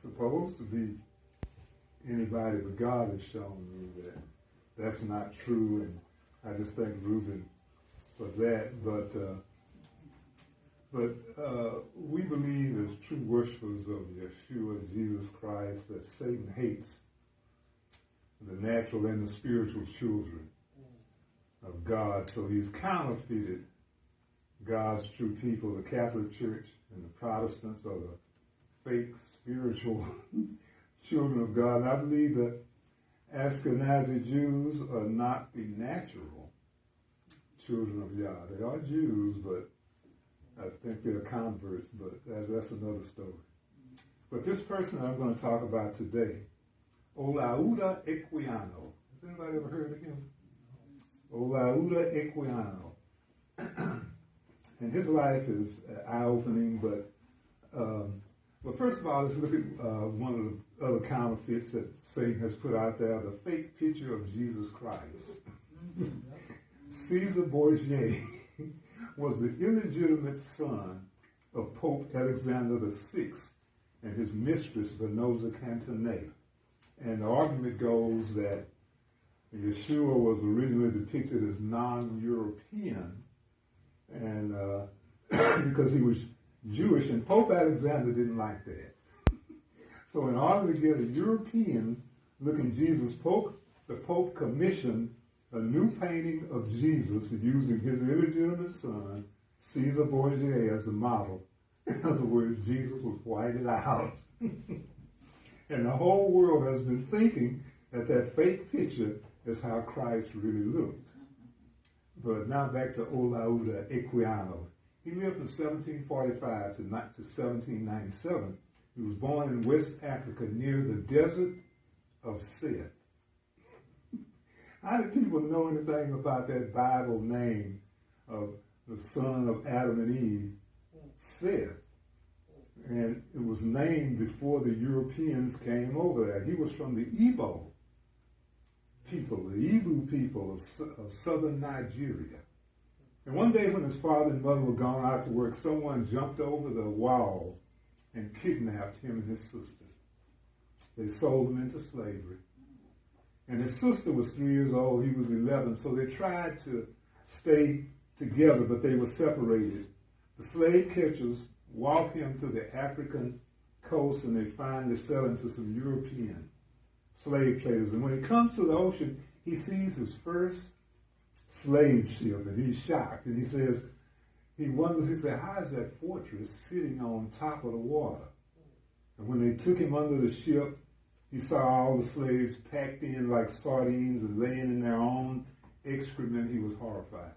supposed to be anybody, but God has shown me that that's not true, and I just thank Reuben for that. But we believe as true worshipers of Yeshua, Jesus Christ, that Satan hates the natural and the spiritual children of God. So he's counterfeited God's true people. The Catholic Church and the Protestants are the fake spiritual children of God. And I believe that Ashkenazi Jews are not the natural children of Yah. They are Jews, but I think they're converts, but that's another story. But this person I'm going to talk about today, Olaudah Equiano. Has anybody ever heard of him? Olaudah Equiano. And his life is eye-opening, but first of all, let's look at one of the other counterfeits that Satan has put out there, the fake picture of Jesus Christ. Caesar Borgia was the illegitimate son of Pope Alexander VI and his mistress, Venosa Cantonay. And the argument goes that Yeshua was originally depicted as non-European, and because he was Jewish, and Pope Alexander didn't like that. So in order to get a European-looking Jesus, the Pope commissioned a new painting of Jesus using his illegitimate son, Caesar Borgia, as the model. In other words, Jesus was whited out. And the whole world has been thinking that that fake picture is how Christ really looked. But now back to Olaudah Equiano. He lived from 1745 to 1797. He was born in West Africa near the desert of Seth. How do people know anything about that Bible name of the son of Adam and Eve, Seth? And it was named before the Europeans came over there. He was from the Igbo people, the Igbo people of southern Nigeria. And one day when his father and mother were gone out to work, someone jumped over the wall and kidnapped him and his sister. They sold him into slavery. And his sister was 3 years old, he was 11, so they tried to stay together, but they were separated. The slave catchers walked him to the African coast, and they finally sell him to some European slave traders. And when he comes to the ocean, he sees his first slave ship, and he's shocked. And he says, he wonders, he said, how is that fortress sitting on top of the water? And when they took him under the ship, he saw all the slaves packed in like sardines and laying in their own excrement. He was horrified.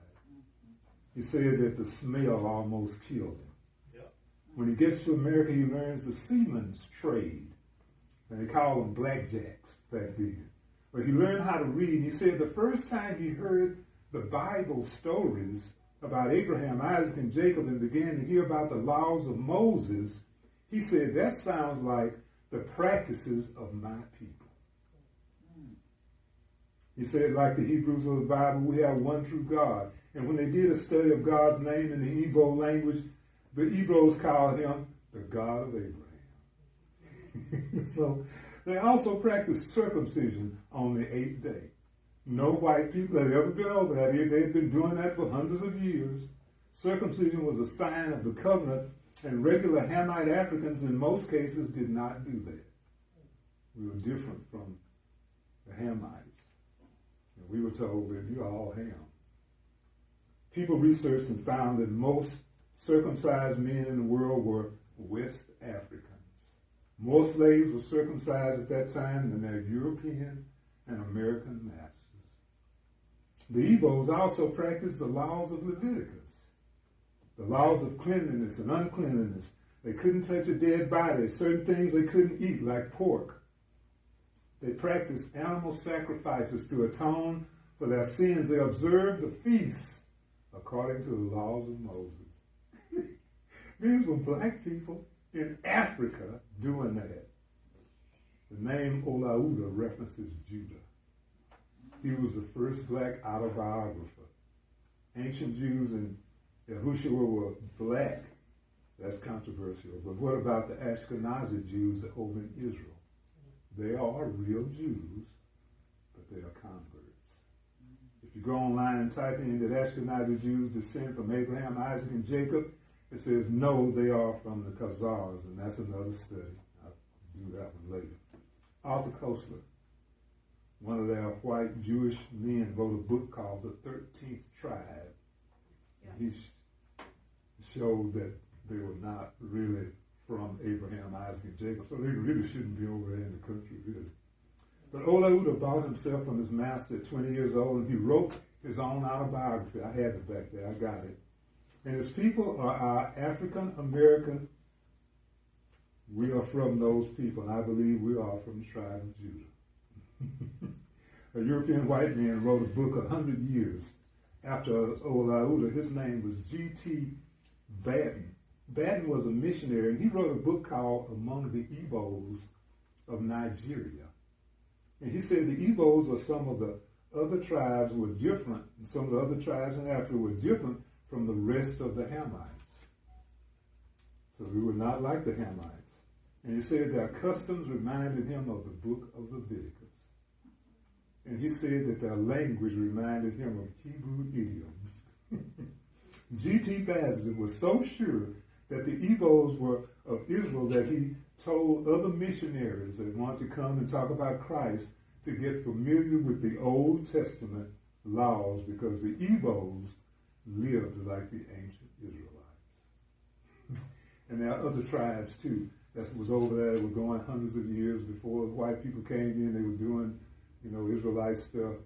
He said that the smell almost killed him. Yep. When he gets to America, he learns the seaman's trade. And they call them blackjacks back then. But he learned how to read. He said the first time he heard the Bible stories about Abraham, Isaac, and Jacob and began to hear about the laws of Moses, he said, that sounds like the practices of my people. He said, like the Hebrews of the Bible, we have one true God. And when they did a study of God's name in the Igbo language, the Igbos called him the God of Abraham. So they also practiced circumcision on the 8th day. No white people had ever been over that. They'd been doing that for hundreds of years. Circumcision was a sign of the covenant, and regular Hamite Africans in most cases did not do that. We were different from the Hamites. And we were told that you're all Ham. People researched and found that most circumcised men in the world were West Africans. More slaves were circumcised at that time than their European and American masters. The Igbos also practiced the laws of Leviticus, the laws of cleanliness and uncleanliness. They couldn't touch a dead body. Certain things they couldn't eat, like pork. They practiced animal sacrifices to atone for their sins. They observed the feasts according to the laws of Moses. These were black people in Africa doing that. The name Olaudah references Judah. He was the first black autobiographer. Ancient Jews and Yahushua were black That's controversial. But what about the Ashkenazi Jews over in Israel? They are real Jews, but they are converts. If you go online and type in that Ashkenazi Jews descend from Abraham, Isaac, and Jacob, it says no, they are from the Khazars, and that's another study. I'll do that one later. Arthur Koestler, one of their white Jewish men, wrote a book called The 13th Tribe. Yeah. He showed that they were not really from Abraham, Isaac, and Jacob, so they really shouldn't be over there in the country, really. But Olaüda bought himself from his master at 20 years old, and he wrote his own autobiography. I had it back there. I got it. And his people are our African American. We are from those people, and I believe we are from the tribe of Judah. A European white man wrote a book 100 years after Olaüda. His name was G.T. Batten. Batten was a missionary, and he wrote a book called Among the Igbos of Nigeria. And he said the Igbos or some of the other tribes were different, and some of the other tribes in Africa were different from the rest of the Hamites. So we were not like the Hamites. And he said their customs reminded him of the book of Leviticus. And he said that their language reminded him of Hebrew idioms. G.T. Batten was so sure that the Igbos were of Israel that he told other missionaries that wanted to come and talk about Christ to get familiar with the Old Testament laws, because the Igbos lived like the ancient Israelites. And there are other tribes too that was over there that were going hundreds of years before white people came in. They were doing, Israelite stuff.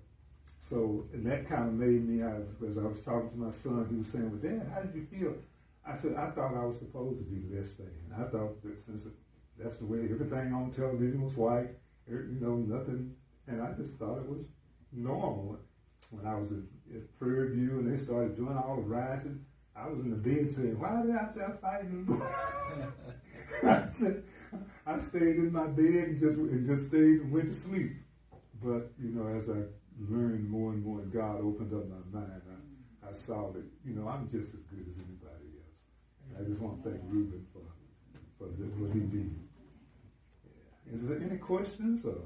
So, and that kind of made me, as I was talking to my son, he was saying, well, Dad, how did you feel? I said, I thought I was supposed to be less than. I thought that since that's the way everything on television was white, nothing, and I just thought it was normal. When I was at Prairie View and they started doing all the rioting, I was in the bed saying, why are they out there fighting? I stayed in my bed and just stayed and went to sleep. But, as I learned more and more and God opened up my mind, I saw that, I'm just as good as anybody else. I just want to thank Reuben for what he did. Yeah. Is there any questions? Or?